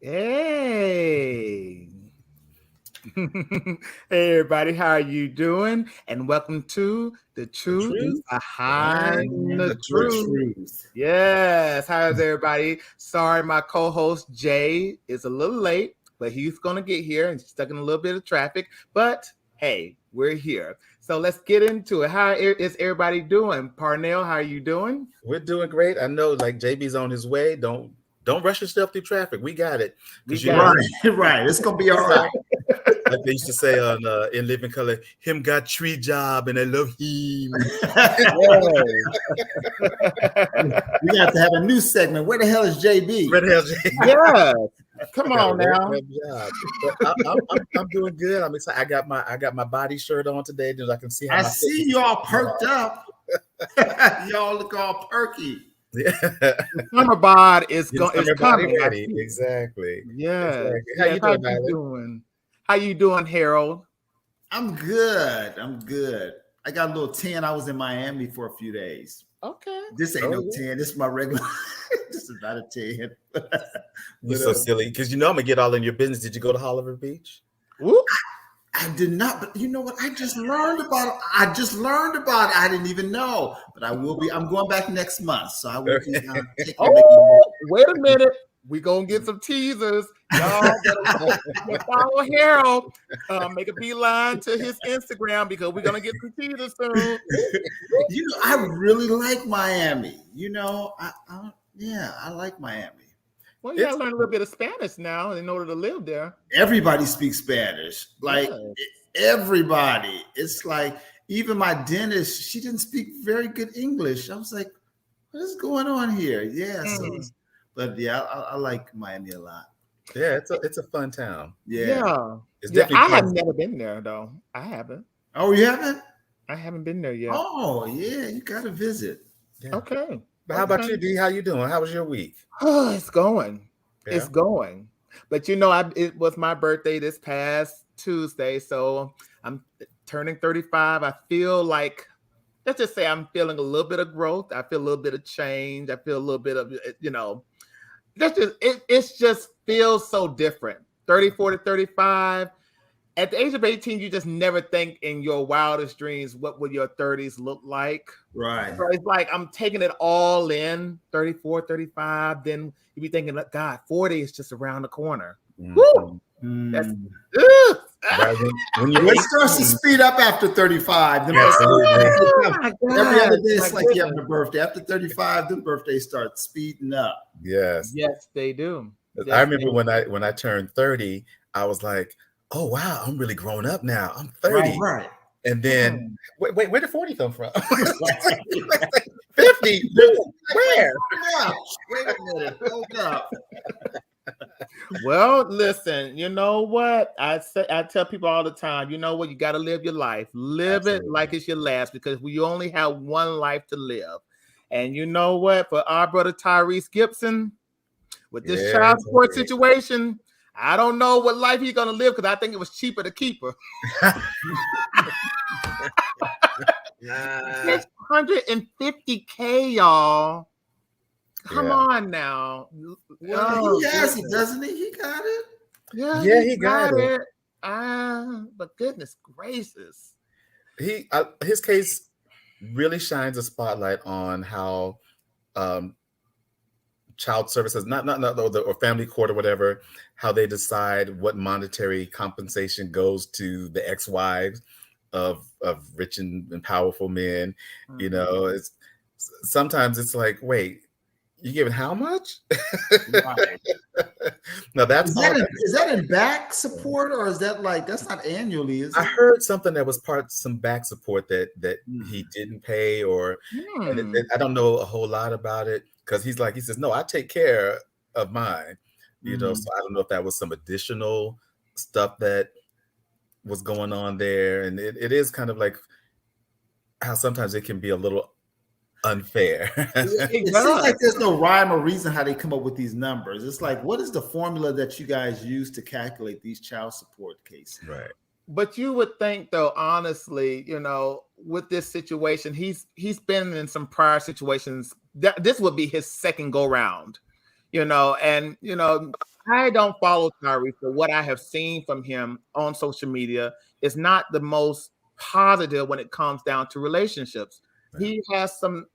Hey. Hey everybody, how are you doing? And welcome to The The Truth truth Behind the the Truth. truth. Yes, how's everybody? Sorry, my co-host Jay is a little late, but he's gonna get here and stuck in a little bit of traffic. But hey, we're here. So let's get into it. How is everybody doing? Parnell, how are you doing? We're doing great. I know, like JB's on his way. Don't rush yourself through traffic. We got it. We Because you got know, it. Right, right. It's gonna be all it's right. like they used to say on In Living Color, him got tree job and I love him. We got to have a new segment. Where the hell is JB? Red Hell J. Yes. Come Got a on now. red job. But I'm doing good. I'm excited. I got my body shirt on today, just I can see how I my see y'all perked up. Y'all look all perky. Yeah. Summer bod is Getting is summer body coming. I ready. see. Exactly. Yes. How Yes. you How doing, you Nyla? doing? How you doing, Harold? I'm good. I'm good. I got a little tan. I was in Miami for a few days. Okay. This ain't Oh, no yeah. tan. This is my regular. This is not a tan. You're so silly because you know I'm gonna get all in your business. Did you go to Oliver Beach? Whoop. I did not, but you know what? I just learned about it. I didn't even know, but I will be. I'm going back next month, so I will be taking. Oh, wait a minute. We gonna get some teasers. Y'all better follow Harold. Make a beeline to his Instagram because we're gonna get some teasers soon. You know, I really like Miami. I like Miami. Well, you gotta learn a little bit of Spanish now in order to live there. Everybody speaks Spanish. Like Yes. everybody. It's like even my dentist. She didn't speak very good English. I was like, what is going on here? Yeah. But yeah, I like Miami a lot. Yeah, it's a fun town. Yeah. It's Yeah, definitely I have fun. never been there though. I haven't. Oh, you haven't? I haven't been there yet. Oh, yeah. You got to visit. Yeah. Okay. But how about Okay. you, D? How you doing? How was your week? Oh, it's going. It's Yeah. going. But you know, it was my birthday this past Tuesday, so I'm turning 35. I feel like, let's just say I'm feeling a little bit of growth. I feel a little bit of change. I feel a little bit of, that's just it's just feels so different. 34 to 35. At the age of 18, you just never think in your wildest dreams what would your 30s look like. Right. So it's like I'm taking it all in, 34, 35. Then you be thinking, God, 40 is just around the corner. Woo! That's Right when you It starts to speed up after 35. Absolutely. Every other day, it's like you have a birthday. After 35, the birthdays start speeding up. Yes. Yes, they do. Yes, I remember when I turned 30, I was like, oh wow, I'm really grown up now. I'm 30. Right. And then wait, where did 40 come from? 50. Where? Wait a minute. Hold up. Well, listen, you know what? I tell people all the time, you know what? You got to live your life. Live it like it's your last because we only have one life to live. And you know what? For our brother Tyrese Gibson, with this child support situation, I don't know what life he's gonna live because I think it was cheaper to keep her. 650K, y'all. Come on now. Well, he has it, doesn't he? He got it. Yeah, he got it. But goodness gracious. His case really shines a spotlight on how child services, not or family court or whatever, how they decide what monetary compensation goes to the ex-wives of rich and powerful men. Mm-hmm. You know, it's sometimes it's like, wait, you giving how much? Right. No, is that in back support or is that like that's not annually? Is I heard something that was some back support that he didn't pay or and I don't know a whole lot about it because he says no, I take care of mine. You know, so I don't know if that was some additional stuff that was going on there, and it is kind of like how sometimes it can be a little unfair. It seems like there's no rhyme or reason how they come up with these numbers. It's like, what is the formula that you guys use to calculate these child support cases? Right. But you would think, though, honestly, you know, with this situation, he's been in some prior situations. This would be his second go round, you know, and you know, I don't follow Tyrese, but what I have seen from him on social media is not the most positive when it comes down to relationships. He has some.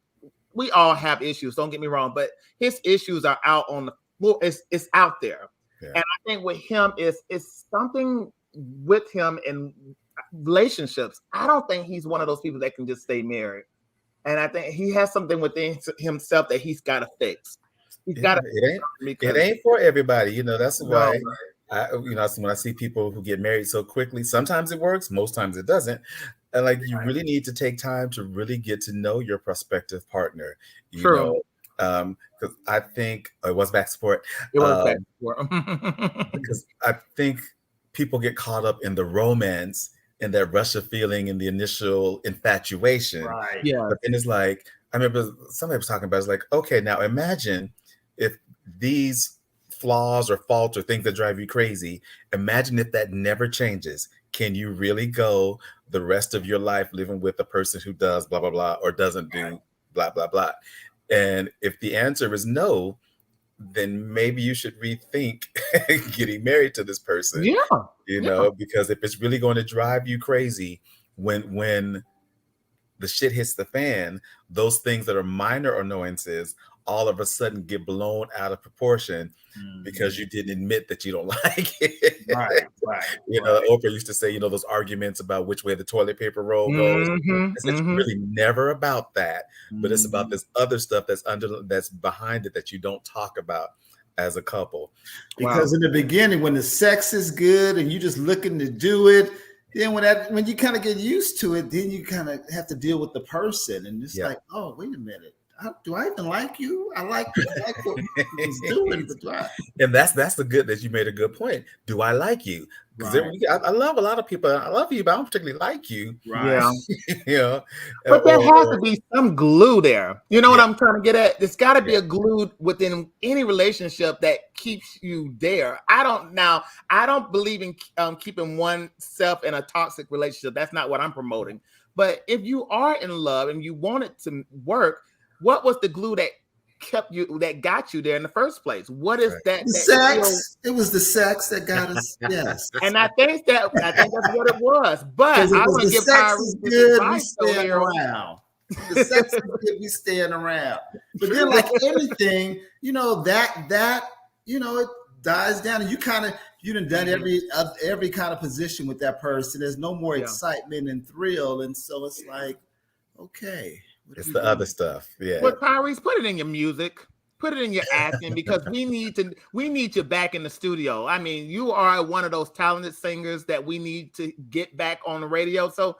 We all have issues. Don't get me wrong, but his issues are out on the. Well, it's out there, and I think with him is something with him in relationships. I don't think he's one of those people that can just stay married, and I think he has something within himself that he's got to fix. He's got to. It ain't for everybody, you know. That's why when I see people who get married so quickly, sometimes it works, most times it doesn't. And like you really need to take time to really get to know your prospective partner. You know, because I think it was back support. It was back support. Because I think people get caught up in the romance and that rush of feeling and the initial infatuation. Right. Yeah. But then it's like, I remember somebody was talking about, it's like, okay, now imagine if these flaws or faults or things that drive you crazy, imagine if that never changes. Can you really go the rest of your life living with a person who does blah, blah, blah, or doesn't do blah, blah, blah? And if the answer is no, then maybe you should rethink getting married to this person. You know, because if it's really going to drive you crazy when the shit hits the fan, those things that are minor annoyances all of a sudden get blown out of proportion because you didn't admit that you don't like it. Right. You know, Oprah used to say, you know, those arguments about which way the toilet paper roll goes. It's really never about that, but it's about this other stuff that's behind it that you don't talk about as a couple. Because in the beginning, when the sex is good and you're just looking to do it, then when you kind of get used to it, then you kind of have to deal with the person, and it's like, oh, wait a minute. Do I even like you? I like what he's doing, but do I? And that's the good that you made a good point. Do I like you? Because I love a lot of people. I love you, but I don't particularly like you. Right. Yeah. But there has to be some glue there. You know what I'm trying to get at? There's got to be a glue within any relationship that keeps you there. I don't believe in keeping oneself in a toxic relationship. That's not what I'm promoting. But if you are in love and you want it to work, what was the glue that got you there in the first place? What is that? The sex. It was the sex that got us. Yes. And I think that's what it was. But I want to give Tyrese good. We staying around. The sex is good. We staying around. But then, like anything, you know that you know it dies down, and you done done every kind of position with that person. There's no more excitement and thrill, and so it's like, okay. It's the other stuff. Yeah. Well, Tyrese, put it in your music, put it in your acting, because we need you back in the studio. I mean, you are one of those talented singers that we need to get back on the radio. So,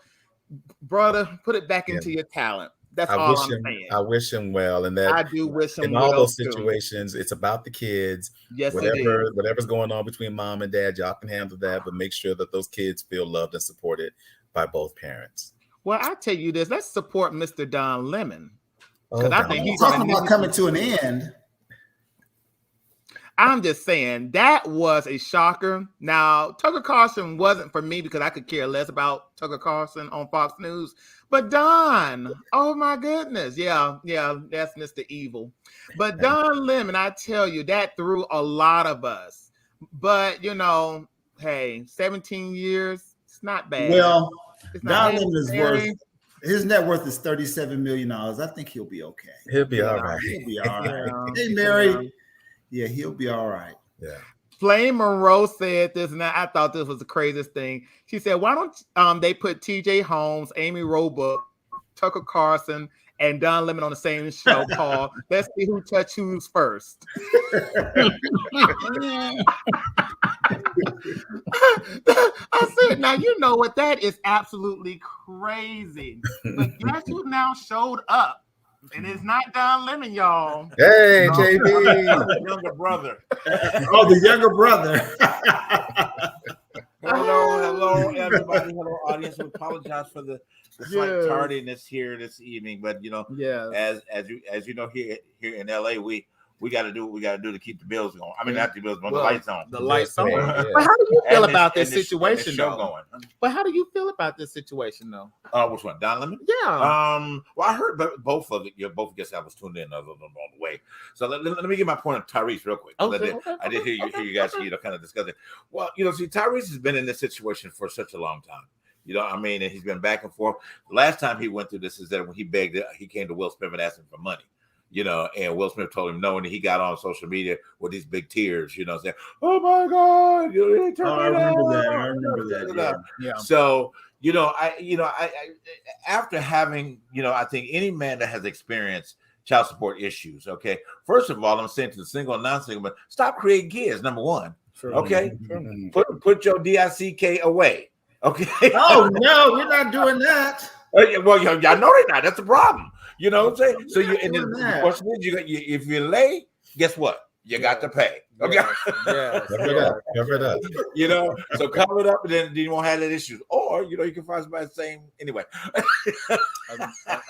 brother, put it back into your talent. That's all I'm saying. I wish him well, and that I do wish him in well. all those situations, it's about the kids. Yes, whatever's going on between mom and dad, y'all can handle that, but make sure that those kids feel loved and supported by both parents. Well, I tell you this, let's support Mr. Don Lemon. Because I think he's talking about coming to an end. I'm just saying that was a shocker. Now, Tucker Carlson wasn't for me because I could care less about Tucker Carlson on Fox News. But Don, oh my goodness. Yeah, that's Mr. Evil. But Don Lemon, I tell you, that threw a lot of us. But, you know, hey, 17 years, it's not bad. Well, Don Lemon is his net worth is $37 million. I think he'll be okay. He'll be all right. He'll be all right. Hey, Mary. Yeah, he'll be all right. Yeah. Flame Monroe said this, and I thought this was the craziest thing. She said, why don't they put TJ Holmes, Amy Roebuck, Tucker Carlson, and Don Lemon on the same show called Let's See Who Touch Who's First. I said, now you know what, that is absolutely crazy. But guess who now showed up? And it's not Don Lemon, y'all. Hey, JB. Younger brother. Oh, the younger brother. Hello, everybody. Hello, audience. We apologize for the slight tardiness here this evening, but you know, as you know, here in LA, we we got to do what we got to do to keep the bills going. I mean, not the bills, but the lights on. The lights on. Yeah. But how do you feel And about this- this and situation, show though? going. But how do you feel about this situation, though? Which one? Don Lemon? Yeah. Well, I heard both of it. Both guests I was tuned in on the way. So let me get my point of Tyrese real quick. Okay, I did hear you guys, kind of discuss it. Well, see, Tyrese has been in this situation for such a long time. I mean, and he's been back and forth. The last time he went through this is that when he came to Will Smith and asked him for money. And Will Smith told him no, and he got on social media with these big tears, saying, "Oh my God, I remember that. Yeah. So, I after having, I think any man that has experienced child support issues, okay, first of all, I'm saying to the single and non-single, but stop creating kids. Number one, okay, put your DICK away, okay. Oh no, we're not doing that. Well, y'all know they're not. That's the problem. You know what I'm saying? So the question is, if you're late, guess what? You got to pay. Okay. Yes. Cover it up. So cover it up, and then you won't have that issue. Or you can find somebody saying anyway.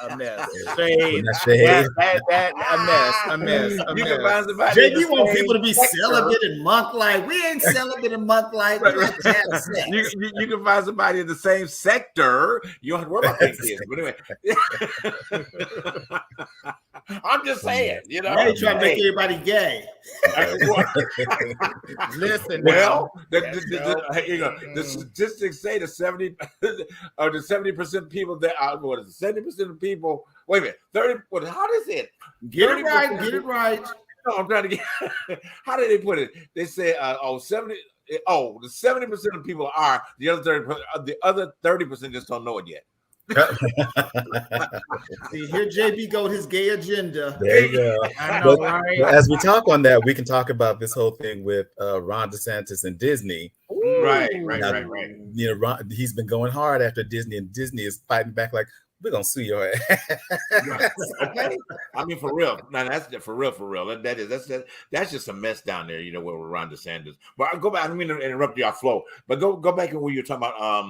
A mess. Shade. A mess. You can find somebody. JB want people to be celibate and monk-like. We ain't celibate and monk-like. We like to have sex. You can find somebody in the same sector. You don't have to worry about paying kids. But anyway, I'm just saying. Now you trying to make everybody gay. Listen. Well, the statistics say the 70% people that are 70% of people. Wait a minute, 30. What? How does it? Get it right. Get it right. No, I'm trying to get. How did they put it? They say, 70. Oh, the 70% of people are the other 30% just don't know it yet. See, here JB go with his gay agenda. There you go. I know, right? But as we talk on that, we can talk about this whole thing with Ron DeSantis and Disney. Right. He's been going hard after Disney, and Disney is fighting back like, we're gonna sue your ass. Okay. I mean, for real. No, that's for real. That's just a mess down there, with Ron DeSantis. But I go back. I don't mean to interrupt your flow, but go back and where you're talking about.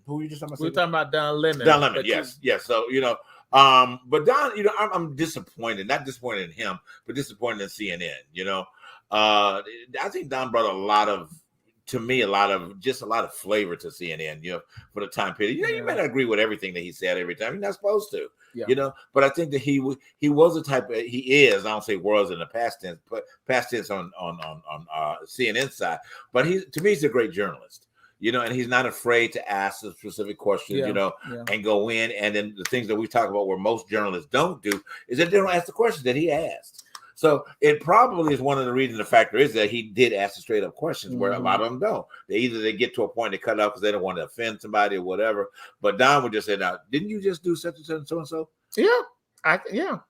Who were you just talking about? We're talking about Don Lemon. Don Lemon, yes. So but Don, I'm disappointed. Not disappointed in him, but disappointed in CNN. I think Don brought a lot of flavor to CNN, for the time period. You may not agree with everything that he said every time. You're not supposed to, but I think that he was a type of, he is, I don't say was in the past tense, but past tense on CNN side. But to me, he's a great journalist, and he's not afraid to ask a specific question, and go in. And then the things that we talk about where most journalists don't do is that they don't ask the questions that he asked. So it probably is one of the reasons. The factor is that he did ask the straight up questions where a lot of them don't. They get to a point they cut out because they don't want to offend somebody or whatever. But Don would just say, "Now, didn't you just do such and such and so and so?" Yeah,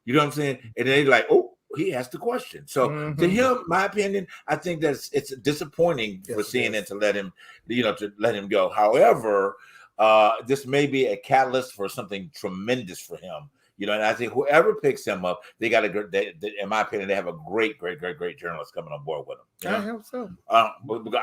You know what I'm saying? And then they're like, "Oh, he asked the question." So to him, my opinion, I think that it's disappointing for CNN to let him go. However, this may be a catalyst for something tremendous for him. And I think whoever picks him up, they got in my opinion, they have a great journalist coming on board with them. I hope so. I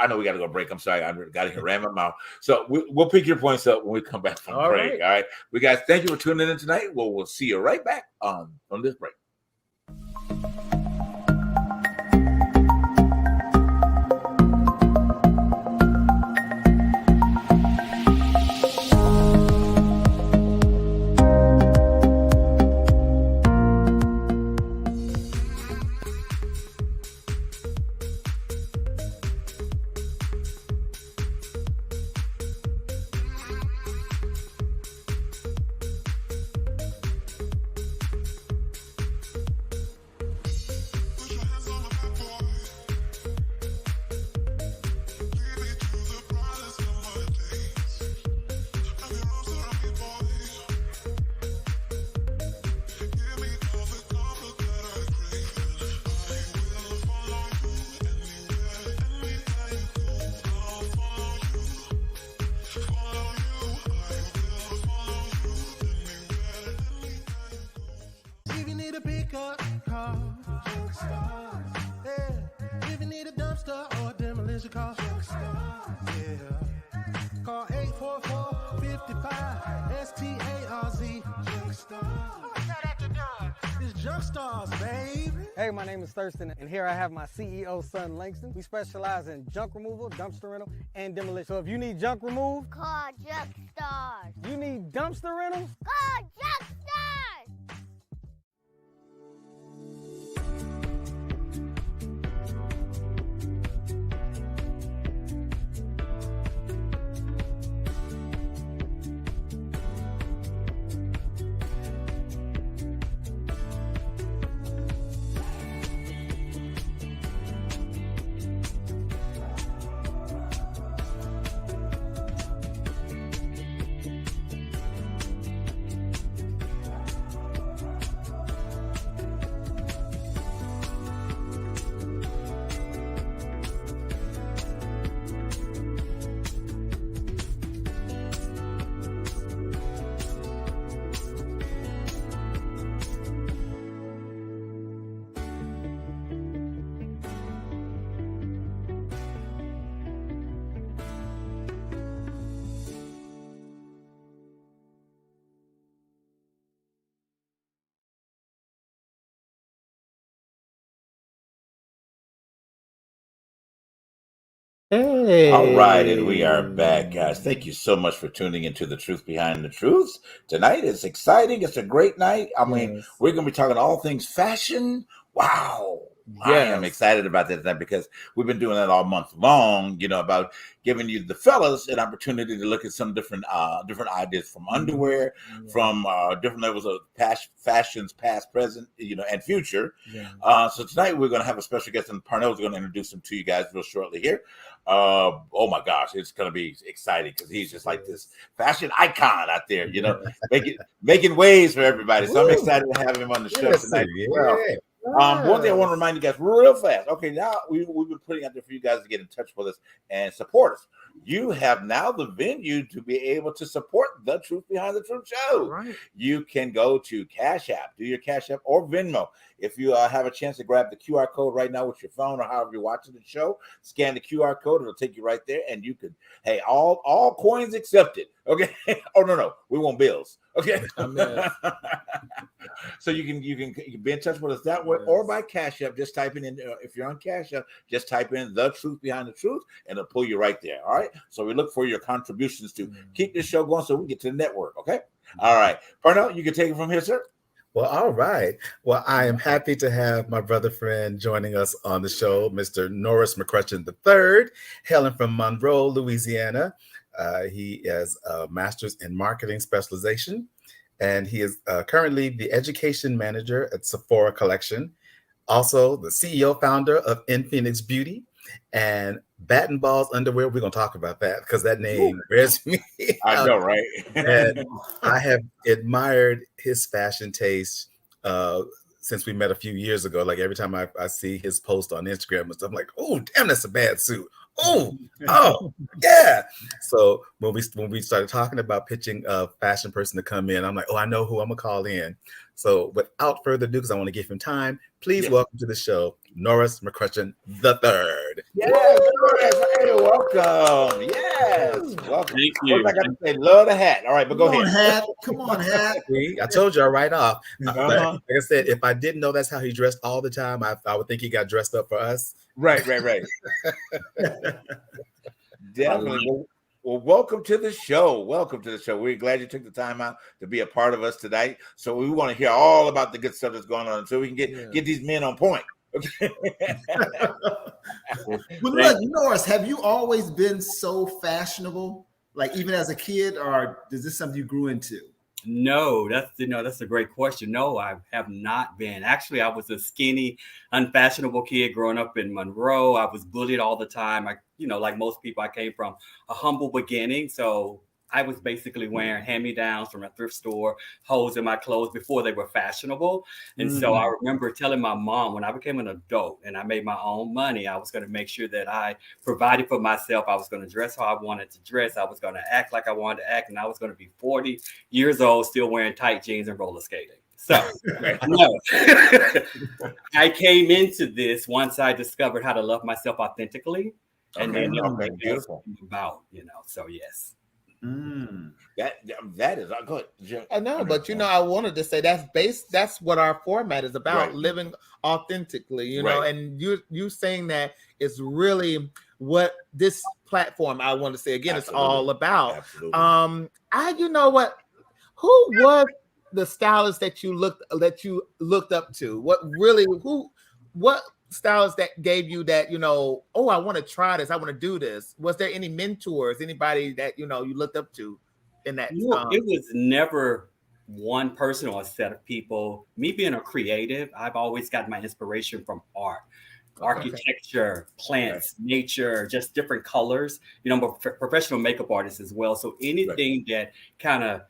know we got to go break. I'm sorry, I got to ram my mouth. So we'll pick your points up when we come back from break. All right, we guys, thank you for tuning in tonight. We'll see you right back on this break. Call 844-55-STARZ. What's that after dark? It's Junk stars, baby. Hey, my name is Thurston, and here I have my CEO, son Langston. We specialize in junk removal, dumpster rental, and demolition. So if you need junk removed, call Junk Stars. You need dumpster rentals, call Junk Stars. Hey. All right, and we are back, guys. Thank you so much for tuning into The Truth Behind the Truths. Tonight is exciting. It's a great night. I mean, we're going to be talking all things fashion. Wow. Yes. I am excited about that tonight because we've been doing that all month long, about giving you the fellas an opportunity to look at some different ideas from underwear, from different levels of fashions, past, present, and future. So tonight we're going to have a special guest, and Parnell's going to introduce him to you guys real shortly here. Oh my gosh, it's going to be exciting because he's just like this fashion icon out there, making waves for everybody. So I'm excited to have him on the show tonight. One thing I want to remind you guys real fast. Okay, now we've been putting out there for you guys to get in touch with us and support us. You have now the venue to be able to support The Truth Behind the Truth show. Right. You can go to Cash App, do your Cash App or Venmo. If you have a chance to grab the QR code right now with your phone or however you're watching the show, scan the QR code. It'll take you right there, and you can. Hey, all coins accepted. Okay. Oh no, we want bills. Okay. So you can be in touch with us that way or by Cash App. Just type in if you're on Cash App, just type in The Truth Behind the Truth, and it'll pull you right there. All right. So we look for your contributions to keep this show going so we can get to the network. Okay. All right. Parnell, you can take it from here, sir. Well, all right. Well, I am happy to have my brother friend joining us on the show, Mr. Norris McCrutcheon III, hailing from Monroe, Louisiana. He has a master's in marketing specialization, and he is currently the education manager at Sephora Collection, also the CEO founder of In Phoenix Beauty and Bat and Balls Underwear. We're going to talk about that because that name wears me. I know, right? And I have admired his fashion taste since we met a few years ago. Like every time I see his post on Instagram and stuff, I'm like, oh, damn, that's a bad suit. Oh, yeah. So when we started talking about pitching a fashion person to come in, I'm like, oh, I know who I'm gonna call in. So without further ado, because I want to give him time, please welcome to the show, Norris McCrutcheon III. Yes, hey, welcome. Yes, welcome. Thank you. What I got to say? Love the hat. All right, but go ahead. Come on, hat. See, I told you right off. Like I said, if I didn't know that's how he dressed all the time, I would think he got dressed up for us. Right. Definitely. Well, welcome to the show. We're glad you took the time out to be a part of us tonight. So we want to hear all about the good stuff that's going on so we can get these men on point. Okay. Well, look, Norris, have you always been so fashionable, like even as a kid, or is this something you grew into? No, that's a great question. No, I have not been. Actually, I was a skinny, unfashionable kid growing up in Monroe. I was bullied all the time. Like most people, I came from a humble beginning. So I was basically wearing hand-me-downs from a thrift store, holes in my clothes before they were fashionable. And so I remember telling my mom when I became an adult and I made my own money, I was going to make sure that I provided for myself. I was going to dress how I wanted to dress. I was going to act like I wanted to act. And I was going to be 40 years old, still wearing tight jeans and roller skating. So no, I came into this once I discovered how to love myself authentically. And then beautiful about, so yes. That is good. I know, but I wanted to say that's what our format is about, Right. living authentically, know, Right. and you saying that is really what this platform, I want to say again, it's all about. Absolutely. You know what? Who was the stylist that you looked up to? What stylist that gave you that, oh, I want to try this, I want to do this? Was there any mentors, anybody that you looked up to in that? It was never one person or a set of people. Me being a creative, I've always got my inspiration from art, architecture, plants, nature, just different colors. I'm a professional makeup artist as well. So anything that kind of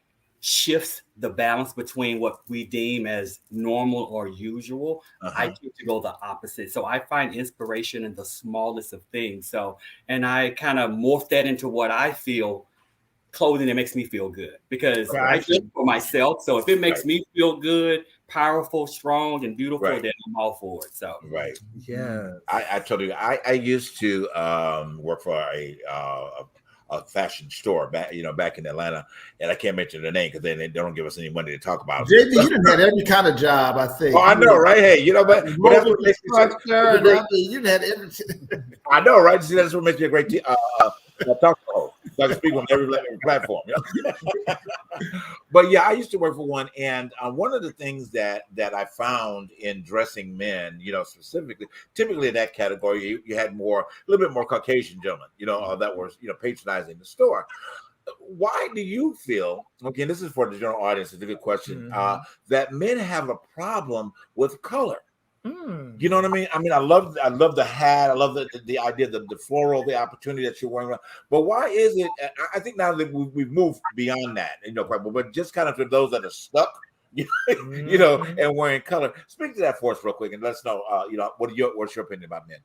shifts the balance between what we deem as normal or usual, I tend to go the opposite. So I find inspiration in the smallest of things. So, and I kind of morph that into what I feel clothing that makes me feel good, because I do it for myself. So if it makes me feel good, powerful, strong, and beautiful, then I'm all for it. So I told you I used to work for a fashion store back in Atlanta, and I can't mention the name because they don't give us any money to talk about. JB, you done had every kind of job, I think. Oh, I know, right? Hey, but that's what makes you had everything. I know, right? See, that's what makes me a great talk show. So I can speak on every platform. But yeah, I used to work for one, and one of the things that I found in dressing men, specifically, typically in that category, you had a little bit more Caucasian gentlemen, that were patronizing the store. Why do you feel? Okay, this is for the general audience. It's a good question. That men have a problem with color. You know what I mean? I mean, I love the hat. I love the idea, the floral, the opportunity that you're wearing. But why is it? I think now that we've moved beyond that, but just kind of for those that are stuck, and wearing color. Speak to that for us real quick, and let us know, what's your opinion about men?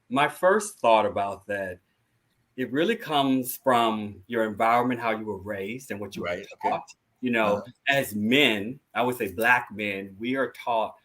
My first thought about that, it really comes from your environment, how you were raised, and what you were taught. As men, I would say Black men, we are taught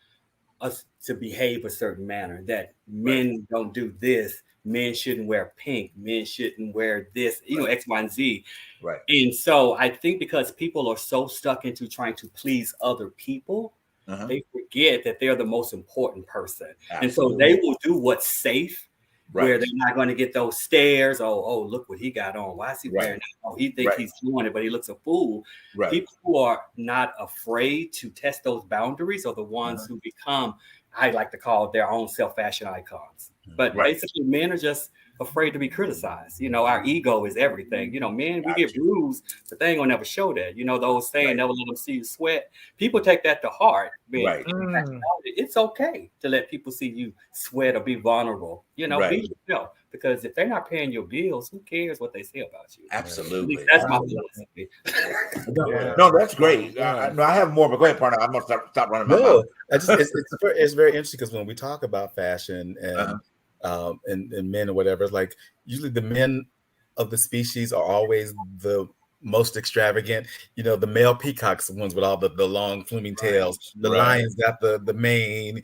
us to behave a certain manner, that men don't do this, men shouldn't wear pink, men shouldn't wear this, X, Y, and Z. Right. And so I think because people are so stuck into trying to please other people, they forget that they're the most important person. Absolutely. And so they will do what's safe, where they're not going to get those stares. Oh, look what he got on. Why is he wearing that? Oh, he thinks he's doing it, but he looks a fool. People who are not afraid to test those boundaries are the ones who become, I like to call it, their own self-fashion icons. But basically, men are just afraid to be criticized. Our ego is everything. Men, we get bruised, but they ain't gonna never show that. Those saying, never let them see you sweat. People take that to heart. It's okay to let people see you sweat or be vulnerable. Be yourself. Because if they're not paying your bills, who cares what they say about you? Absolutely. That's my philosophy. No, that's great. I have more, but go ahead, partner. I'm gonna stop running my mouth. It's very interesting because when we talk about fashion and men or whatever, it's like usually the men of the species are always the most extravagant. The male peacocks, the ones with all the long pluming tails. The lions got the mane.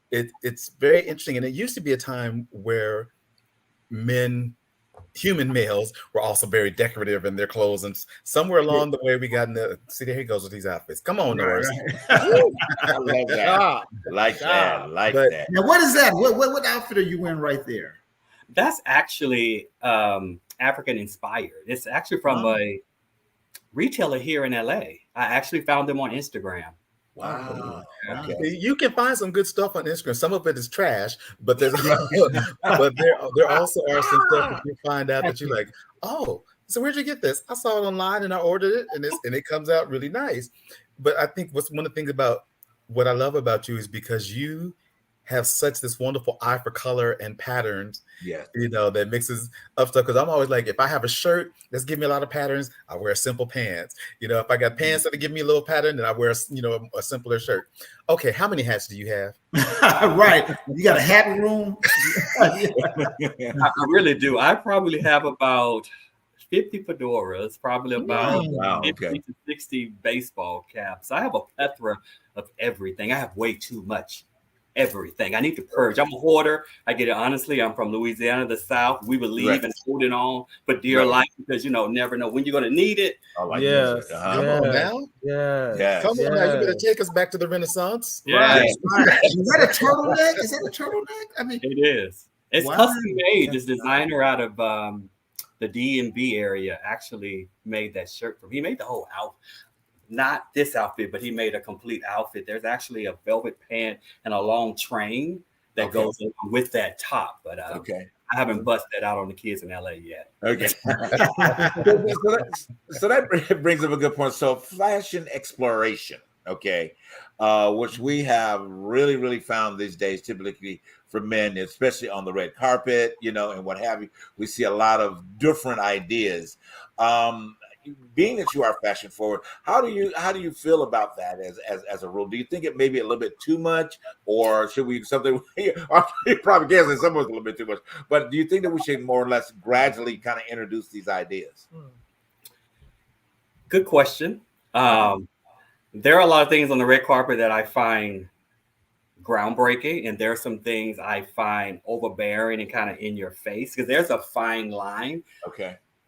It's very interesting, and it used to be a time where human males were also very decorative in their clothes, and somewhere along the way we got in the see, there he goes with these outfits. Come on, Norris. I love that. Like that. Now, what is that? What outfit are you wearing right there? That's actually African inspired. It's actually from a retailer here in LA. I actually found them on Instagram. Wow. Okay. You can find some good stuff on Instagram. Some of it is trash, but there also are some stuff that you find out that you're like, oh, so where'd you get this? I saw it online and I ordered it, and it comes out really nice. But I think what's one of the things about what I love about you is because you have such this wonderful eye for color and patterns. Yes. That mixes up stuff. Because I'm always like, if I have a shirt that's giving me a lot of patterns, I wear simple pants. If I got pants that give me a little pattern, then I wear a simpler shirt. Okay, how many hats do you have? Right. You got a hat room? I really do. I probably have about 50 fedoras, probably about 50 to 60 baseball caps. I have a plethora of everything. I have way too much everything. I need to purge. I'm a hoarder. I get it honestly. I'm from Louisiana, the South. We believe in holding on for dear life because never know when you're going to need it. Yes. Come on now. Yes. Come on now. You better take us back to the Renaissance. Yeah. Right. Is that a turtleneck? Is that a turtleneck? I mean, it is. It's custom made. This designer out of the DMV area actually made that shirt for me. He made the whole outfit. Not this outfit, but he made a complete outfit. There's actually a velvet pant and a long train that goes along with that top. But I haven't busted that out on the kids in LA yet. Okay. so that brings up a good point. So fashion exploration, which we have really, really found these days, typically for men, especially on the red carpet, and what have you. We see a lot of different ideas. Being that you are fashion forward, how do you feel about that as a rule? Do you think it may be a little bit too much, or should we something? You probably can say something's a little bit too much, but do you think that we should more or less gradually kind of introduce these ideas? Good question. There are a lot of things on the red carpet that I find groundbreaking, and there are some things I find overbearing and kind of in your face because there's a fine line.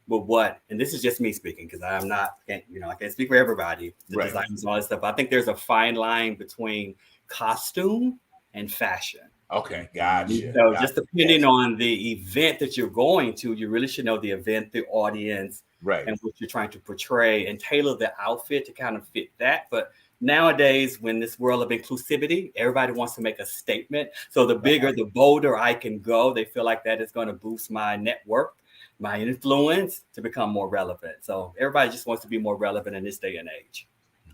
With what, and this is just me speaking because I can't speak for everybody, the designers and all that stuff. I think there's a fine line between costume and fashion. Gotcha. So just depending on the event that you're going to, you really should know the event, the audience, and what you're trying to portray and tailor the outfit to kind of fit that. But nowadays, when this world of inclusivity, everybody wants to make a statement. So the bigger, the bolder I can go, they feel like that is going to boost my network, my influence to become more relevant. So everybody just wants to be more relevant in this day and age.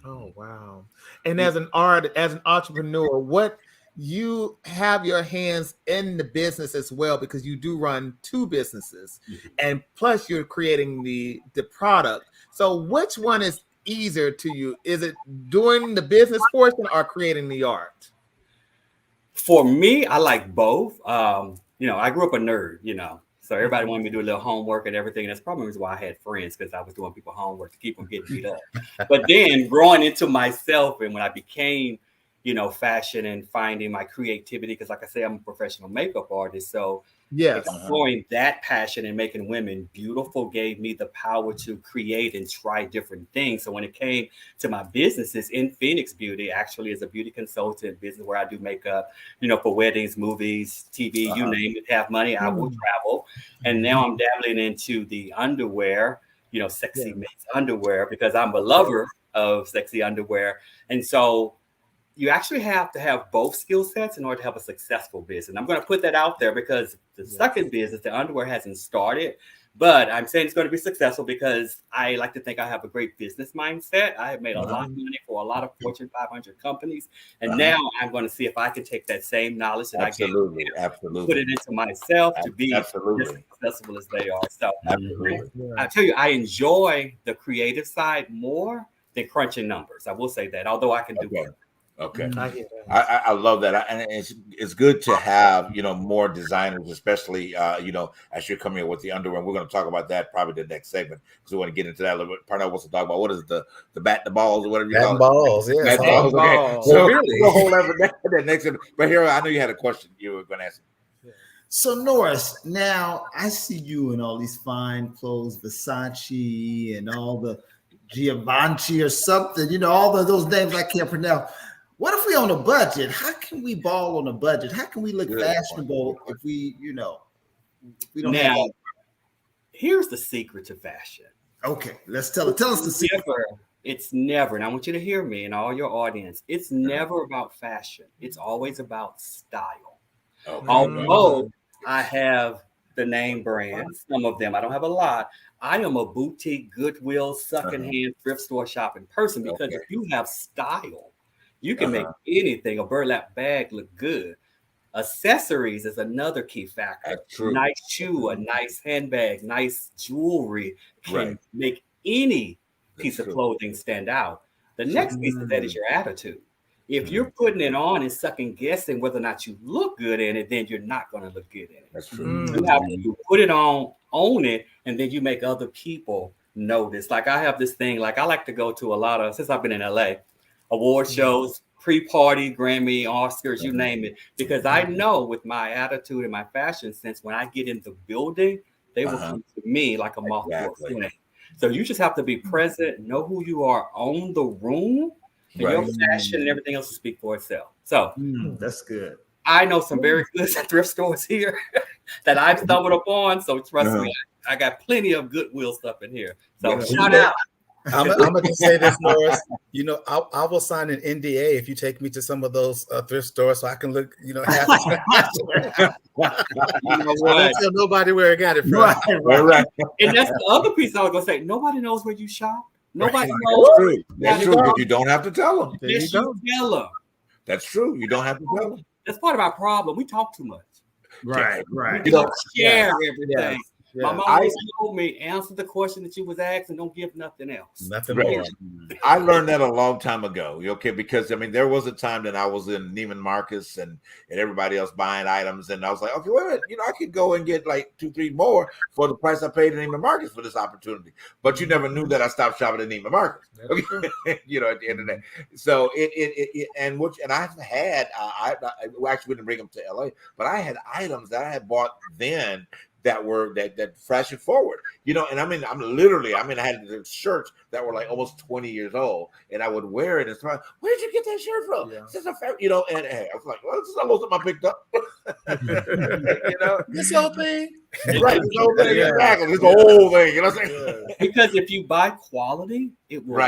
Oh, wow. And as an entrepreneur, what you have your hands in the business as well, because you do run two businesses and plus you're creating the product. So which one is easier to you? Is it doing the business portion or creating the art? For me, I like both. I grew up a nerd, So everybody wanted me to do a little homework and everything. And that's probably why I had friends, because I was doing people homework to keep them getting beat up. But then growing into myself, and when I became, fashion and finding my creativity, because like I say, I'm a professional makeup artist. So exploring that passion and making women beautiful gave me the power to create and try different things. So when it came to my businesses in Phoenix Beauty, actually as a beauty consultant business where I do makeup, for weddings, movies, TV, you name it, have money, I will travel. And now I'm dabbling into the underwear, sexy men's underwear, because I'm a lover of sexy underwear. And so you actually have to have both skill sets in order to have a successful business. And I'm going to put that out there because the second business, the underwear, hasn't started, but I'm saying it's going to be successful because I like to think I have a great business mindset. I have made a lot of money for a lot of Fortune 500 companies. And now I'm going to see if I can take that same knowledge that I get, put it into myself to be as successful as they are. So I tell you, I enjoy the creative side more than crunching numbers. I will say that, although I can do both. Okay, I love that, and it's good to have more designers, especially as you're coming in with the underwear. And we're going to talk about that probably the next segment because we want to get into that a little bit. Parnell wants to talk about what is the bat the balls or whatever you call it. Balls, yeah. Bat balls. Okay. So we'll hold that next. But here, I know you had a question you were going to ask. So Norris, now I see you in all these fine clothes, Versace and all the Givenchy or something. All those names I can't pronounce. What if we on a budget? How can we ball on a budget? How can we look fashionable if we, we don't have that? Here's the secret to fashion. Okay, tell us the secret. It's never, and I want you to hear me and all your audience, it's never about fashion. It's always about style. Although I have the name brands, some of them, I don't have a lot. I am a boutique, Goodwill, secondhand, thrift store shopping person because if you have style, you can make anything, a burlap bag, look good. Accessories is another key factor. Nice shoe, a nice handbag, nice jewelry can make any piece of clothing stand out. The next piece of that is your attitude. If you're putting it on and second guessing whether or not you look good in it, then you're not going to look good in it. That's true. You have to put it on, own it, and then you make other people notice. Like I have this thing, like I like to go to a lot of, since I've been in LA, award shows, pre-party, Grammy, Oscars, you name it, because I know with my attitude and my fashion sense, when I get in the building, they will come to me like a moth to a flame. So you just have to be present, know who you are on the room, and your fashion and everything else will speak for itself. So that's good. I know some very good thrift stores here that I've stumbled upon. So trust me, I got plenty of Goodwill stuff in here. So shout out. I'm gonna just say this, Norris. You know, I will sign an NDA if you take me to some of those thrift stores, so I can look. You know, half I don't tell nobody where I got it from. Right. And that's the other piece I was gonna say. Nobody knows where you shop. Nobody knows. That's true. But you don't have to tell them. Yes, you tell them. That's true. You don't have to tell them. That's part of our problem. We talk too much. Right. We don't share everything. My mom always told me, answer the question that you was asked and don't give nothing else. Nothing more. I learned that a long time ago. Okay, because I mean, there was a time that I was in Neiman Marcus and everybody else buying items, and I was like, okay, wait a minute, you know, I could go and get like 2-3 more for the price I paid in Neiman Marcus for this opportunity. But you never knew that I stopped shopping at Neiman Marcus. Okay, you know, at the end of the day. So and I've had I actually didn't bring them to LA, but I had items that I had bought then that were that fashion forward, you know, and I had the shirts that were like almost 20 years old, and I would wear it and say, where did you get that shirt from? Yeah. This is you know, and hey, I was like, well, this is almost something I picked up. You know, this whole thing, right? This whole thing, exactly. This whole thing, you know what I'm saying? Because if you buy quality, it will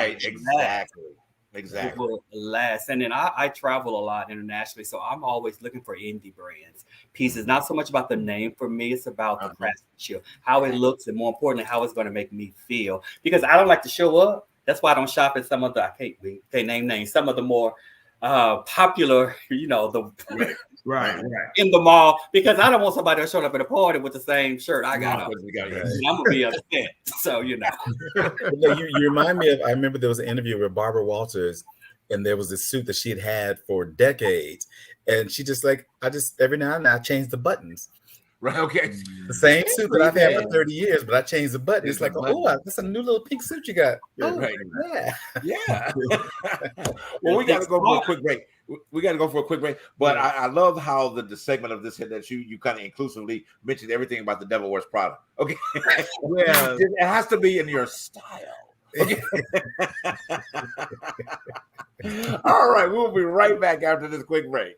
Exactly. It will last. And then I travel a lot internationally, so I'm always looking for indie brands pieces. Not so much about the name for me, it's about the craftsmanship, how it looks, and more importantly, how it's going to make me feel. Because I don't like to show up. That's why I don't shop at some of the I can't name names. Some of the more popular, you know, the right in the mall, because I don't want somebody to show up at a party with the same shirt I got on. I'm gonna be upset. So you know. You remind me of. I remember there was an interview with Barbara Walters, and there was this suit that she'd had for decades, and she just like I just every now and then I change the buttons. Right. Okay. The same suit that I've had for 30 years, but I changed the button. It's like, oh, that's a new little pink suit you got. Oh, right. Yeah. Well, we got to go for a quick break. We got to go for a quick break. But I love how the segment of this hit that you kind of inclusively mentioned everything about the Devil Wears Prada. Okay. Well, it has to be in your style. Okay. All right. We'll be right back after this quick break.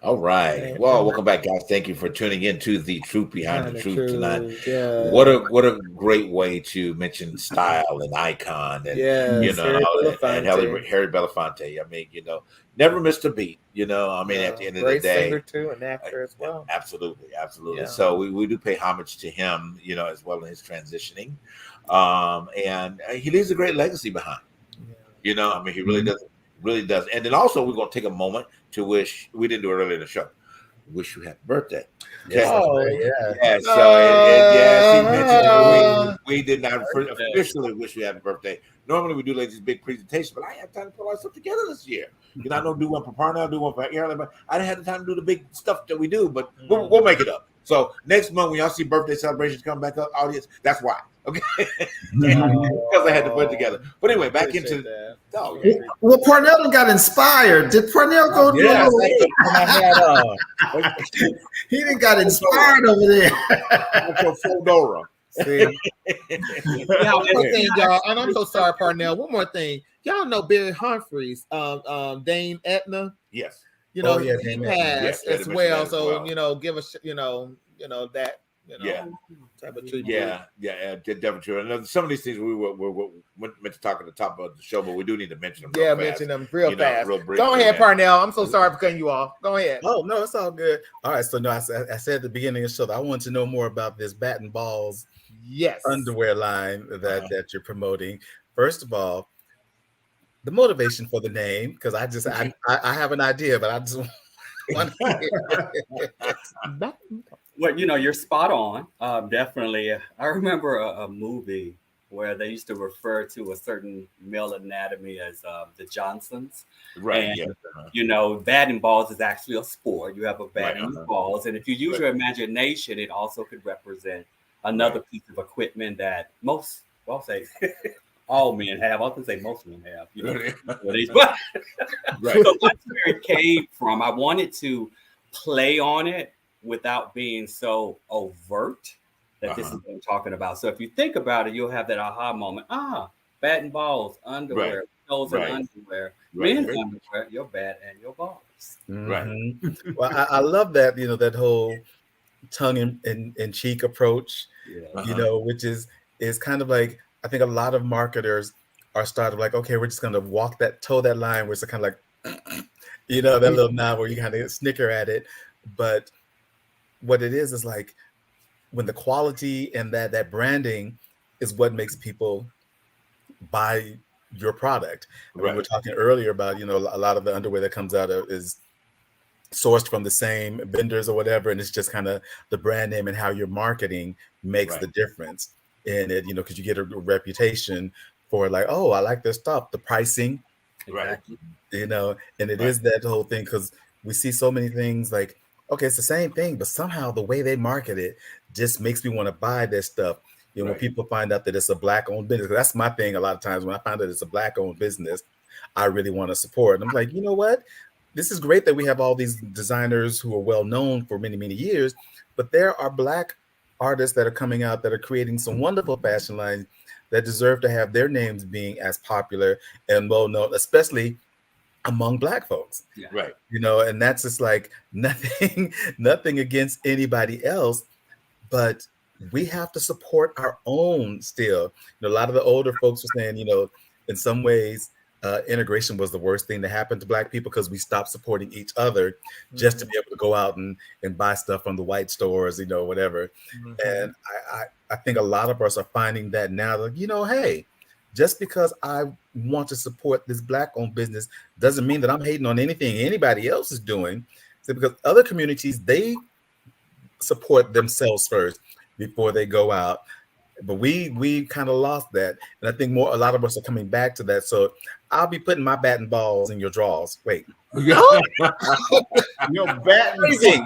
All right. Well, welcome back, guys. Thank you for tuning in to the Truth Behind the Truth tonight. What a great way to mention style and icon, and Harry Belafonte. I mean, never missed a beat. I mean, at the end of the day, singer too, an actor as well. Absolutely. Yeah. So we do pay homage to him, as well in his transitioning, and he leaves a great legacy behind. I mean, he really does. Really does. And then also we're going to take a moment to wish, we didn't do it earlier in the show, wish you happy birthday. Okay? Yeah. So, he mentioned we did not officially wish you happy birthday. Normally we do like this big presentation, but I had time to put all that stuff together this year. I don't do one for Parnell, do one for Aaron, but I didn't have the time to do the big stuff that we do, but we'll make it up. So next month when y'all see birthday celebrations come back up, audience, that's why. Okay. Because I had to put it together. But anyway, back into that. Well, Parnell got inspired. Did Parnell go do He didn't got inspired over there. Fedora. One more thing, y'all, and I'm so sorry, Parnell. One more thing. Y'all know Barry Humphries, Dame Etna. Yes. He passed as well. So give us that. Type of tribute. Definitely true. And some of these things we were meant to talk at the top of the show, but we do need to mention them. Mention them real fast. Real brief. Go ahead, Parnell. I'm so sorry for cutting you off. Go ahead. Oh no, it's all good. All right. So no, I said at the beginning of the show that I want to know more about this Bat and Balls underwear line that you're promoting. First of all, the motivation for the name, because I have an idea, but I just want to Well, you're spot on. Definitely. I remember a movie where they used to refer to a certain male anatomy as the Johnsons. Right. And, bat and balls is actually a sport. You have a bat and balls. And if you use your imagination, it also could represent another piece of equipment that all men have. I was going to say most men have. So that's where it came from. I wanted to play on it without being so overt that this is what I'm talking about. So if you think about it, you'll have that aha moment. Bat and balls, underwear, clothes and underwear, men's underwear, your bat and your balls. Right. Well, I love that, that whole tongue in cheek approach, which is kind of like, I think a lot of marketers are started like, okay, we're just going to toe that line where it's kind of like, that little nod where you kind of snicker at it. But what it is like when the quality and that branding is what makes people buy your product. We were talking earlier about, a lot of the underwear that comes out is sourced from the same vendors or whatever. And it's just kind of the brand name and how you're marketing makes the difference in it, because you get a reputation for like, oh, I like their stuff, the pricing, exactly. And it is that whole thing, because we see so many things like, okay, it's the same thing, but somehow the way they market it just makes me want to buy this stuff. When people find out that it's a Black-owned business, that's my thing a lot of times. When I find out it's a Black-owned business, I really want to support. And I'm like, you know what? This is great that we have all these designers who are well known for many, many years, but there are Black artists that are coming out that are creating some wonderful fashion lines that deserve to have their names being as popular and well known, especially among Black folks. Right. And that's just like nothing against anybody else, but we have to support our own still. A lot of the older folks were saying, in some ways, integration was the worst thing to happen to Black people because we stopped supporting each other just to be able to go out and buy stuff from the white stores, whatever. And I think a lot of us are finding that now, like, hey, just because I want to support this Black-owned business doesn't mean that I'm hating on anything anybody else is doing. So because other communities, they support themselves first before they go out. But we kind of lost that. And I think a lot of us are coming back to that. So I'll be putting my bat and balls in your drawers. Wait. Your bat and balls.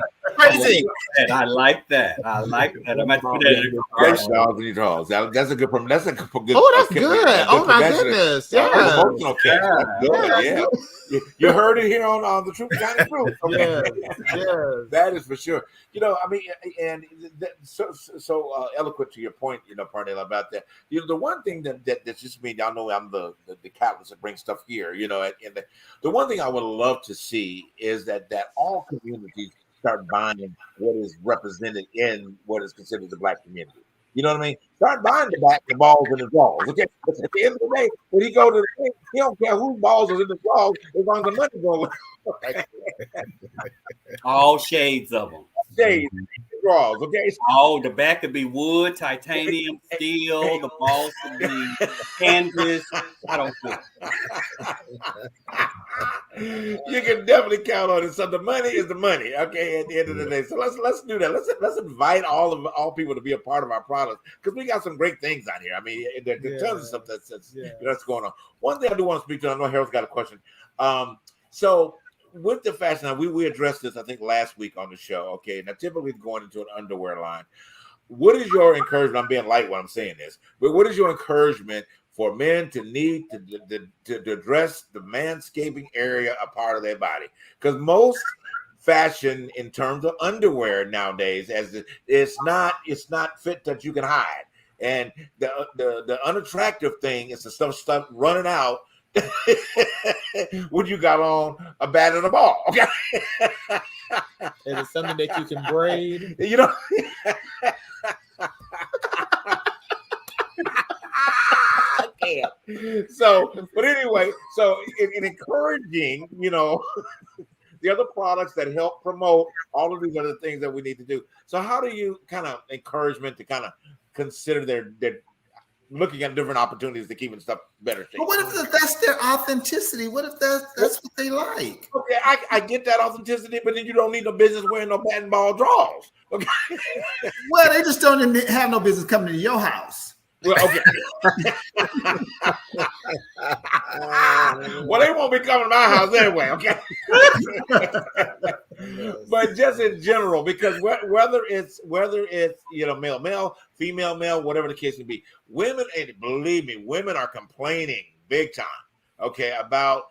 amazing. I like that. I like that. I'm going to put that in the That's commercial. dogs in your drawers. That's a good. That's a good. Oh, that's good. Oh my goodness. Yeah. Promotional catch. That's good. Yeah. Yeah. You heard it here on the Truth County Truth. Okay. Yes. That is for sure. I mean, and so eloquent to your point, Parnell, about that. The one thing that's just me, y'all know I'm the catalyst that brings stuff here, and the one thing I would love to see is that all communities start buying what is represented in what is considered the Black community. You know what I mean? Start buying the balls and the draws. Okay. But at the end of the day, when he go to the thing, he don't care whose balls is in the draws as long as the money goes. All shades of them. Shades, draws. Okay. Oh, the back could be wood, titanium, steel. The balls could be canvas. I don't know. You can definitely count on it. So the money is the money. Okay. At the end of the day, so let's do that. Let's invite all people to be a part of our product because we got some great things out here. I mean, there's tons of stuff that's going on. One thing I do want to speak to. I know Harold's got a question. So with the fashion line, we addressed this, I think, last week on the show. Okay. Now, typically going into an underwear line, what is your encouragement? I'm being light when I'm saying this, but what is your encouragement for men to need to address the manscaping area a part of their body? Because most fashion in terms of underwear nowadays, it's not fit that you can hide. And the unattractive thing is the stuff running out when you got on a bat and a ball. Okay. Is it something that you can braid? So, but anyway, so in encouraging, the other products that help promote all of these other things that we need to do. So how do you kind of encouragement to kind of consider their looking at different opportunities to keeping stuff better shape? But what if that's their authenticity? What if that's what they like? Okay, I get that authenticity, but then you don't need no business wearing no bat and ball draws. Okay. Well, they just don't have no business coming to your house. Well, okay. Well, they won't be coming to my house anyway, okay? But just in general, because whether it's male, female, male, whatever the case may be, women, and believe me, women are complaining big time, okay, about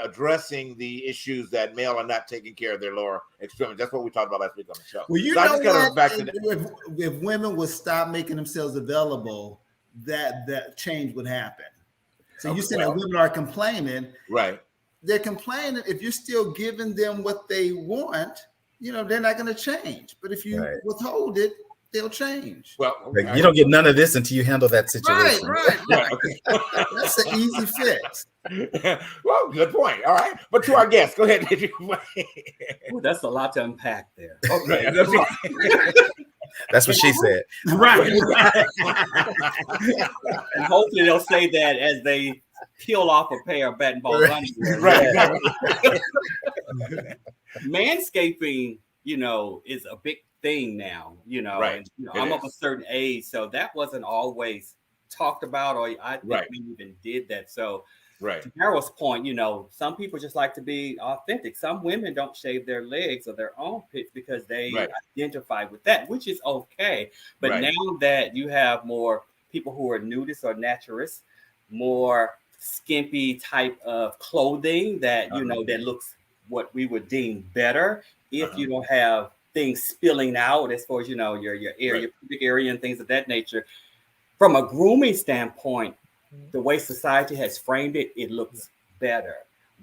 addressing the issues that male are not taking care of their lower extremities. That's what we talked about last week on the show. Well, you know what? If women would stop making themselves available, that change would happen. So you said that women are complaining, right? They're complaining if you're still giving them what they want. They're not going to change. But if you withhold it, they'll change. Well, you don't get none of this until you handle that situation. Right. That's an easy fix. Well, good point. All right, but to our guests, go ahead. Ooh, that's a lot to unpack there. Okay, that's right. That's what she said. Right. And hopefully they'll say that as they peel off a pair of bat and ball underwear. Right. Manscaping, is a big thing now. Right. And, I'm of a certain age, so that wasn't always talked about, or I think we even did that. So, to Harold's point, some people just like to be authentic. Some women don't shave their legs or their armpits because they identify with that, which is okay. But now that you have more people who are nudists or naturalists, more skimpy type of clothing that, that looks what we would deem better if you don't have things spilling out as far as, your area, your pubic area and things of that nature. From a grooming standpoint, the way society has framed it, it looks better.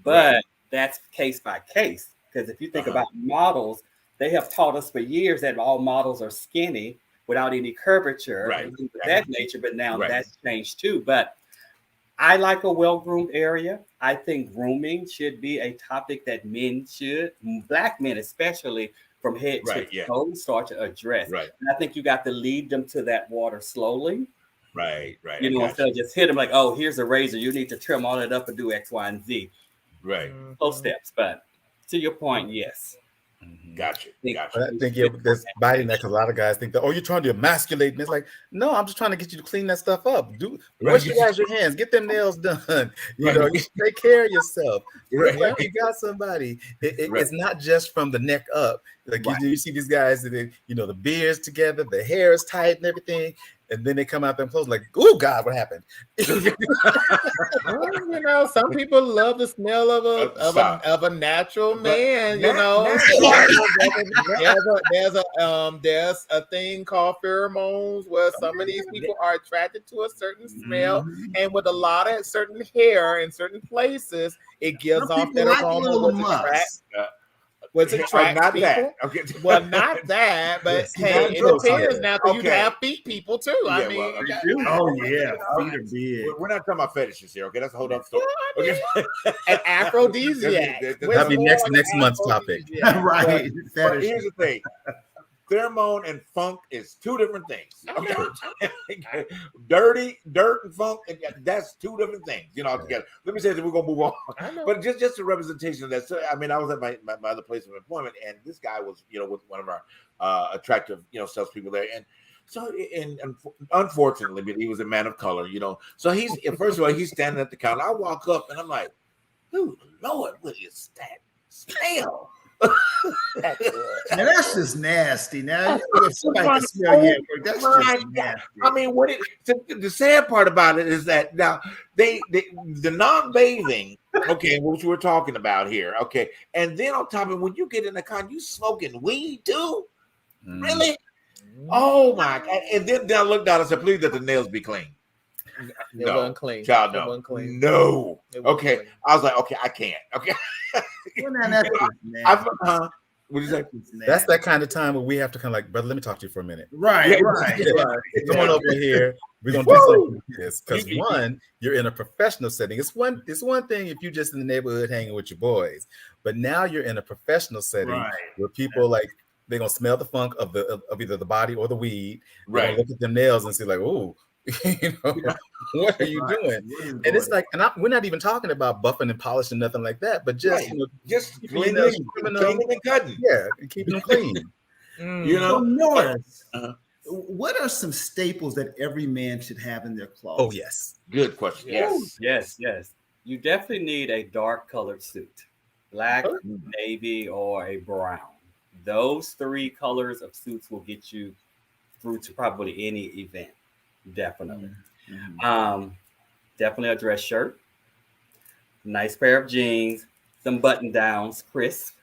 But that's case by case. Because if you think about models, they have taught us for years that all models are skinny without any curvature and things of that nature. But now that's changed too. But I like a well-groomed area. I think grooming should be a topic that men should, Black men especially, from head to toe, start to address. Right. And I think you got to lead them to that water slowly. Right. Instead of just hit them like, oh, here's a razor. You need to trim all that up and do X, Y, and Z. Right. Slow steps. But to your point, yes. Gotcha. But I think there's biting that because a lot of guys think that, oh, you're trying to emasculate. And it's like, no, I'm just trying to get you to clean that stuff up. Wash your hands, get them nails done. You know, you should take care of yourself. Right. Like you got somebody. It's not just from the neck up. Like you see these guys that the beards together, the hair is tight and everything. And then they come out them clothes like, oh God, what happened? Well, some people love the smell of a natural man. There's a thing called pheromones where some of these people are attracted to a certain smell, and with a lot of certain hair in certain places, it gives off that aroma. Was attract not people. That. Okay. Well, not that, but hey, it depends now because you have feet people too. Yeah, I mean, feet are big. We're not talking about fetishes here, okay? That's a whole other story. Okay. An aphrodisiac. That'll be next month's topic. Right. But here's the thing. Pheromone and funk is two different things. Okay. Dirt and funk, that's two different things, altogether. Let me say that we're gonna move on. But just a representation of that. So, I mean, I was at my other place of employment, and this guy was, with one of our attractive, salespeople there. And so, and unfortunately, but he was a man of color, So he's, first of all, he's standing at the counter. I walk up and I'm like, "Ooh, Lord, what is that smell?" Now that's just nasty. Now if somebody can smell you, that's just nasty. I mean, the sad part about it is that now the non-bathing, okay, which we're talking about here, okay, and then on top of it, when you get in the car, you smoking weed too, really? Oh my God! And then I looked down and said, "Please let the nails be clean." It wasn't clean. Child, no. No. Okay. Clean. I was like, okay, I can't. Okay. What do you say? That's that kind of time where we have to kind of like, brother, let me talk to you for a minute. Right. Come on over here. We're gonna do something like this. Because one, you're in a professional setting. It's one thing if you're just in the neighborhood hanging with your boys, but now you're in a professional setting where people like they're gonna smell the funk of either the body or the weed. Right. Look at them nails and say, like, oh. What are you doing? And it's like, we're not even talking about buffing and polishing, nothing like that, but just just cleaning and cutting. Yeah, keeping them clean. Norris, what are some staples that every man should have in their closet? Oh, yes. Good question. Yes. You definitely need a dark colored suit, black, navy, or a brown. Those three colors of suits will get you through to probably any event. Definitely. Definitely a dress shirt, nice pair of jeans, some button downs, crisp.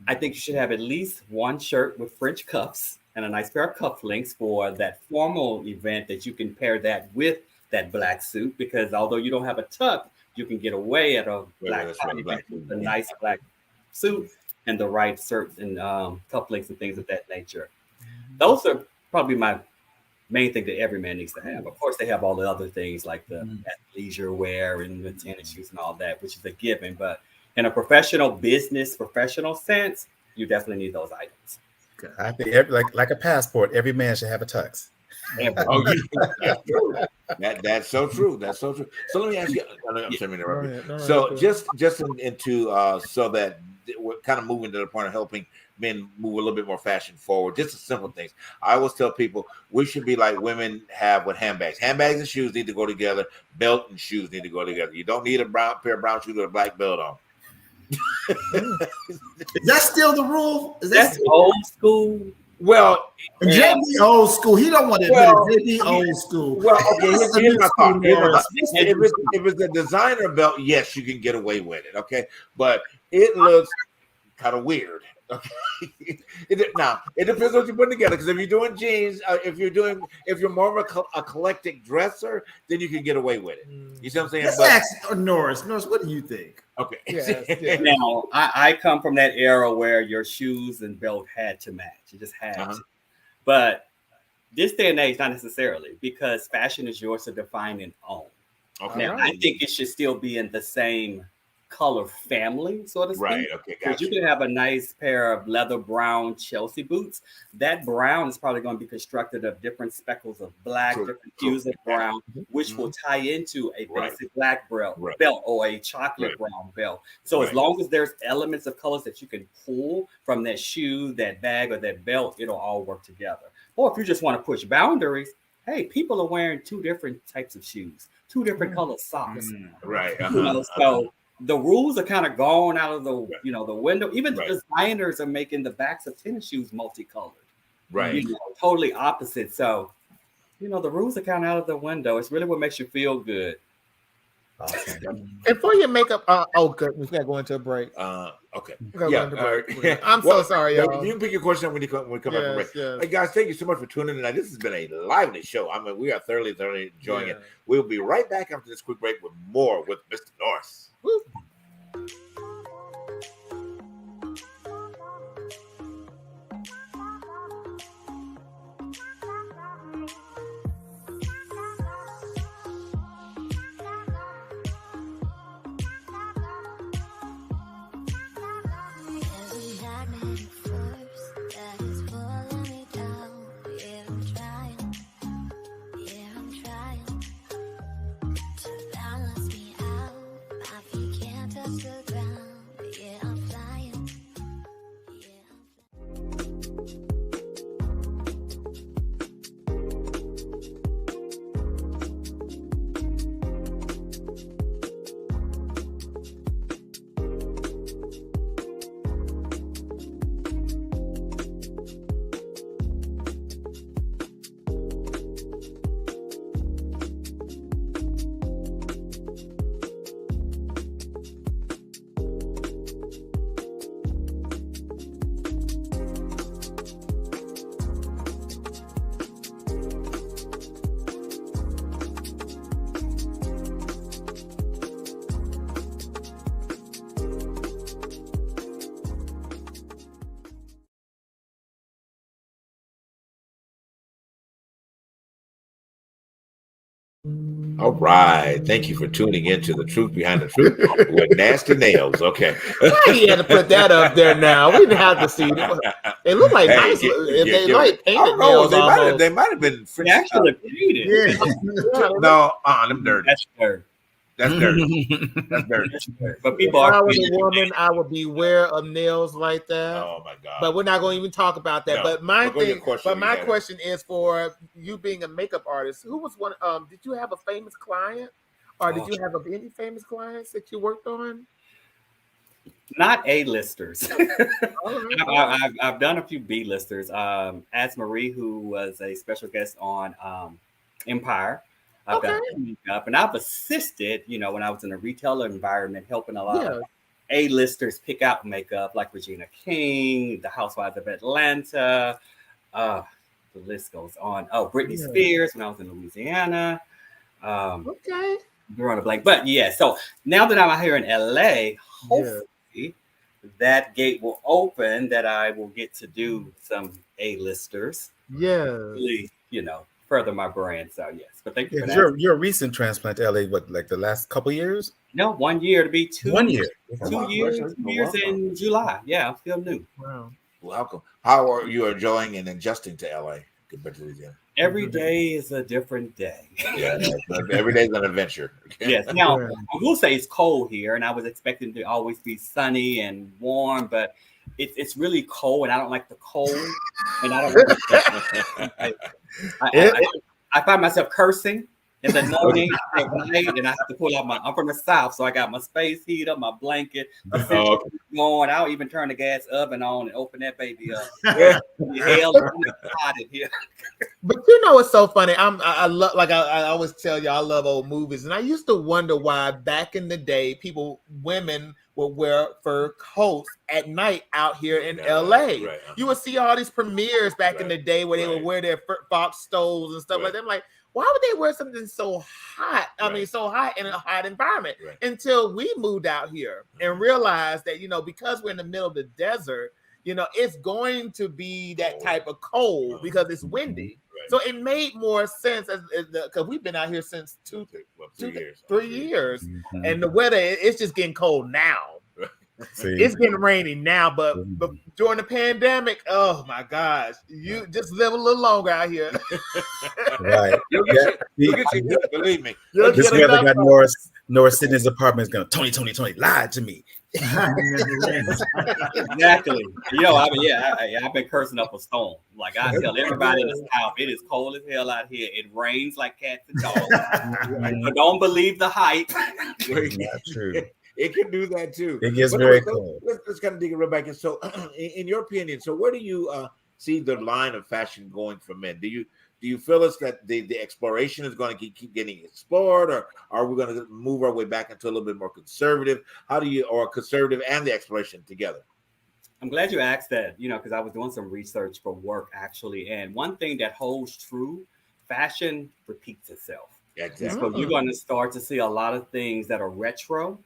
I think you should have at least one shirt with French cuffs and a nice pair of cufflinks for that formal event that you can pair that with that black suit, because although you don't have a tuck, you can get away at a a nice black suit and the right shirts and cufflinks and things of that nature. Those are probably my main thing that every man needs to have. Of course, they have all the other things like the leisure wear and the tennis shoes and all that, which is a given. But in a professional sense, you definitely need those items. I think like a passport, every man should have a tux. That's so true. That's so true. So let me ask you. So just into so that we're kind of moving to the point of helping men move a little bit more fashion forward. Just the simple things. I always tell people we should be like women have with handbags. Handbags and shoes need to go together. Belt and shoes need to go together. You don't need a pair of brown shoes with a black belt on. Is that still the rule? That's old school. Well, JB old school. He don't want to admit it. JB old school. Well, okay, here's my thought. If it's a designer belt, yes, you can get away with it. Okay, but it looks kind of weird. Okay. Now it depends what you're putting together. Because if you're doing jeans, if you're more of a eclectic dresser, then you can get away with it. You see what I'm saying? Let's ask Norris. Norris, what do you think? Okay. Yes. Now I come from that era where your shoes and belt had to match. You just had to. But this day and age, not necessarily, because fashion is yours to define and own. Okay. Now I think it should still be in the same color family, so to speak. Right. Okay. Because Gotcha. you can have a nice pair of leather brown Chelsea boots. That brown is probably going to be constructed of different speckles of black, different hues of brown, which will tie into a basic black belt or a chocolate brown belt. So as long as there's elements of colors that you can pull from that shoe, that bag, or that belt, it'll all work together. Or if you just want to push boundaries, hey, people are wearing 2 different types of shoes, 2 different color socks. Right. So the rules are kind of gone out of the the window. Even the designers are making the backs of tennis shoes multicolored. Right. Totally opposite. So, the rules are kind of out of the window. It's really what makes you feel good. Awesome. And for your makeup, good. We gotta go into a break. Okay. Yeah. I'm so sorry, y'all. You can pick your question up when we come back from break. Hey guys, thank you so much for tuning in tonight. This has been a lively show. I mean, we are thoroughly enjoying it. We'll be right back after this quick break with more with Mr. Norris. Woo. All right. Thank you for tuning in to The Truth Behind the Truth with Nasty Nails. Okay. Why you had to put that up there now? We didn't have to see it. They look like nice. They like painted nails. They might have been actually painted. No, them dirty. That's dirty. That's dirty. That's dirty. But people if I was a woman, I would beware of nails like that. Oh my God. But we're not going to even talk about that. No. But my My question is for you being a makeup artist. Who was one? Did you have a famous client, or did you have any famous clients that you worked on? Not A-listers. I've done a few B-listers. As Marie, who was a special guest on Empire. I've done makeup, and I've assisted, when I was in a retailer environment, helping a lot of A-listers pick out makeup, like Regina King, the Housewives of Atlanta. The list goes on. Oh, Britney Spears when I was in Louisiana. Drawing a blank, but so now that I'm out here in LA, hopefully that gate will open that I will get to do some A-listers. Really, further my brand. So yes, but thank you for that. You're a recent transplant to LA, what, like the last couple years? No, 1 year to be 2 1 year. 2 years, 2 years in July. Yeah, I'm still new. Wow. Welcome. How are you enjoying and adjusting to LA compared to Louisiana? Every day is a different day. Yeah, every day is an adventure. Yes. Now, I will say it's cold here, and I was expecting to always be sunny and warm, but it's really cold, and I don't like the cold. And I don't. I find myself cursing in the morning at night, and I have to pull out I'm from the South, so I got my space heater, my blanket, going. I'll even turn the gas oven on and open that baby up. Hell, it's hot in here. But it's so funny. I love, like I always tell you, I love old movies, and I used to wonder why back in the day, women would wear fur coats at night out here in LA. You would see all these premieres back in the day where they would wear their fox stoles and stuff like that. I'm like, why would they wear something so hot? I mean, so hot in a hot environment until we moved out here and realized that, because we're in the middle of the desert, it's going to be that type of cold because it's windy. So it made more sense because we've been out here since 3 years. 3 years, and the weather it's just getting cold now. It's getting rainy now, but during the pandemic, oh my gosh, you just live a little longer out here. Right. Believe me. This weather got Norris sitting in his apartment is going, Tony, lied to me. Exactly. I've been cursing up a storm. Like I tell everybody in the South, it is cold as hell out here. It rains like cats and dogs. But don't believe the hype. Not true. It can do that too. It gets very cold. Let's kind of dig it right back in. So, in your opinion, so where do you see the line of fashion going for men? Do you feel us that the exploration is going to keep getting explored, or are we going to move our way back into a little bit more conservative? Or conservative and the exploration together? I'm glad you asked that, because I was doing some research for work actually. And one thing that holds true, fashion repeats itself. Exactly. So you're going to start to see a lot of things that are retro.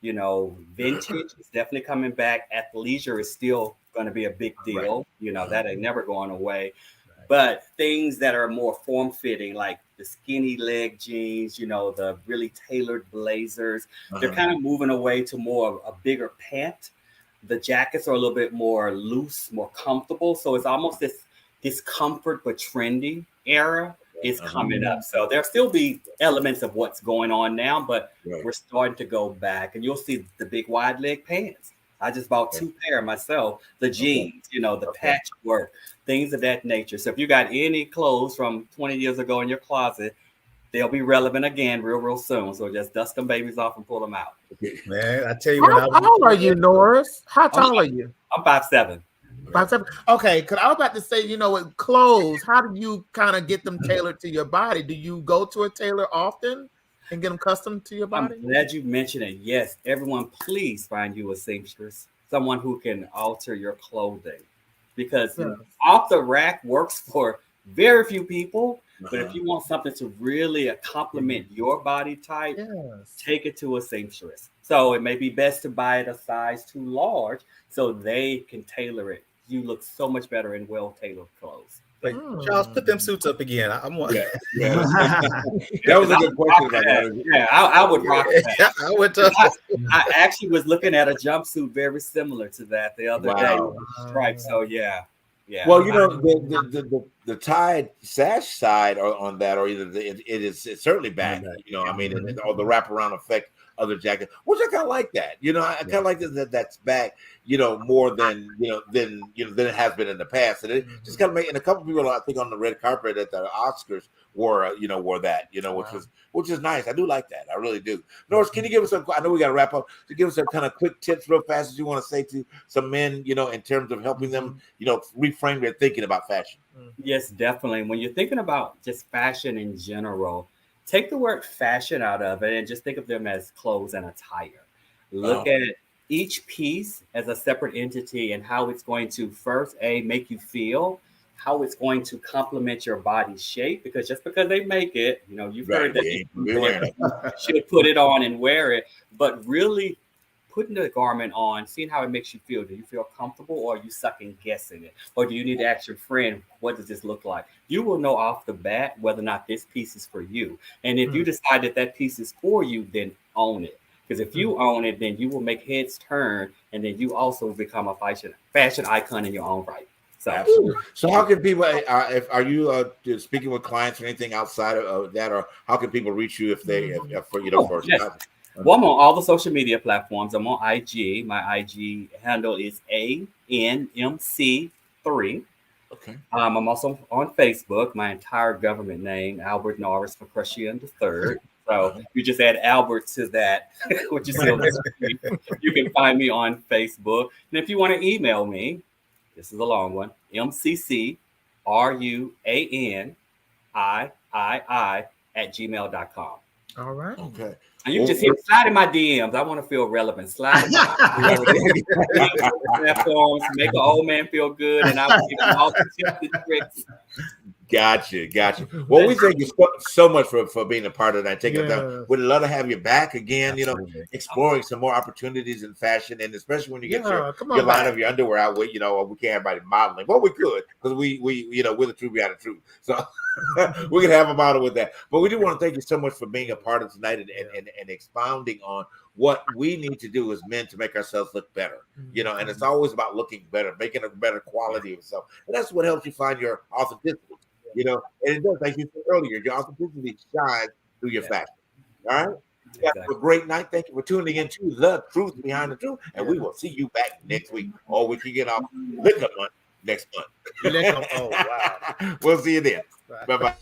Vintage is definitely coming back. Athleisure is still going to be a big deal. Right. That ain't never going away. Right. But things that are more form-fitting, like the skinny leg jeans, the really tailored blazers, they're kind of moving away to more of a bigger pant. The jackets are a little bit more loose, more comfortable. So it's almost this comfort but trendy era is coming up. So there'll still be elements of what's going on now, but we're starting to go back, and you'll see the big wide leg pants. I just bought 2 pair myself, the jeans, the patchwork, things of that nature. So if you got any clothes from 20 years ago in your closet, they'll be relevant again real soon. So just dust them babies off and pull them out. Man, I tell you, how tall are you, Norris? How tall are you? I'm 5'7". 5'7". Okay, because I was about to say, with clothes, how do you kind of get them tailored to your body? Do you go to a tailor often and get them custom to your body? I'm glad you mentioned it. Yes, everyone, please find you a seamstress, someone who can alter your clothing, because off the rack works for very few people. But if you want something to really complement your body type, take it to a seamstress. So it may be best to buy it a size too large so they can tailor it. You look so much better in well-tailored clothes. Like, Charles, put them suits up again. I'm one. That was a good question. I would rock that. I would. I actually was looking at a jumpsuit very similar to that the other day with stripes. So yeah. Well, the tied sash side on that, or either it's certainly back. Or the wraparound effect of the jacket, which I kind of like that. I kind of like that's back. More than than it has been in the past, and it just kind of and a couple of people I think on the red carpet at the Oscars wore that, which is nice. I do like that. I really do. Norris, can you give us I know we got to wrap up. To give us some kind of quick tips real fast as you want to say to some men, in terms of helping them, reframe their thinking about fashion. Yes, definitely. When you're thinking about just fashion in general, take the word fashion out of it and just think of them as clothes and attire. Look at each piece as a separate entity and how it's going to first, make you feel, how it's going to complement your body shape, because just because they make it, you've heard that you should put it on and wear it, but really putting the garment on, seeing how it makes you feel. Do you feel comfortable, or are you second guessing it? Or do you need to ask your friend, what does this look like? You will know off the bat whether or not this piece is for you. And if you decide that piece is for you, then own it. Because if you own it, then you will make heads turn, and then you also become a fashion icon in your own right. So, absolutely. So how can people, are you speaking with clients or anything outside of that, or how can people reach you if they, Well, I'm on all the social media platforms. I'm on IG. My IG handle is ANMC3. Okay. I'm also on Facebook. My entire government name, Albert Norris McCrutcheon III. So you just add Albert to that, which you see on the screen. You can find me on Facebook. And if you want to email me, this is a long one, mccruanii@gmail.com. All right. Okay. And you can just slide in my DMs. I want to feel relevant. Slide in my platforms, make an old man feel good, and I will give you all the tips and tricks. Gotcha. Well, we thank you so much for being a part of that. Take it down. We'd love to have you back again. Absolutely. You know, exploring some more opportunities in fashion, and especially when you get your line back. of your underwear out. We, you know, we can't have anybody modeling. Well, we could because we you know we're the truth behind the truth. So we can have a model with that. But we do want to thank you so much for being a part of tonight and expounding on what we need to do as men to make ourselves look better. You know, and it's always about looking better, making a better quality of yourself, and that's what helps you find your authenticity. You know, and it does, like you said earlier, your authenticity shines through your fashion. All right. You have a great night. Thank you for tuning in to The Truth Behind the Truth. And we will see you back next week. Or we can get off Liquor Month next month. Oh, wow. We'll see you then. Bye-bye.